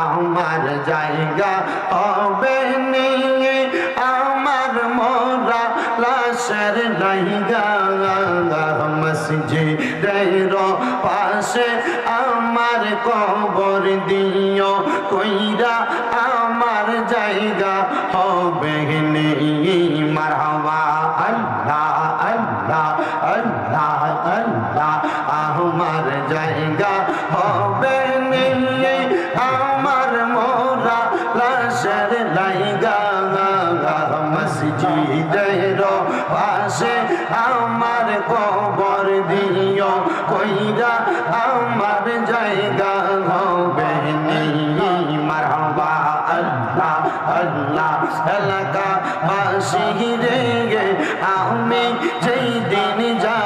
আমার জায়গা হবে নিয়ে আমার মোরা লাশের জায়গা মসজিদের পাশে আমার কবর দিও কইরা আমার জায়গা হবে নিয়ে মারহাবা আল্লাহ আল্লাহ আল্লাহ আল্লাহ আমার জায়গা হবে নিয়ে আমার মোরা লাশের জায়গা মসজিদের পাশে আমার কবর দিও কইরা আমার জায়গা হবে নিয়ে মারহাবা আল্লাহ আল্লাহ এলাকা বাসি রে আমি যেই দিন যা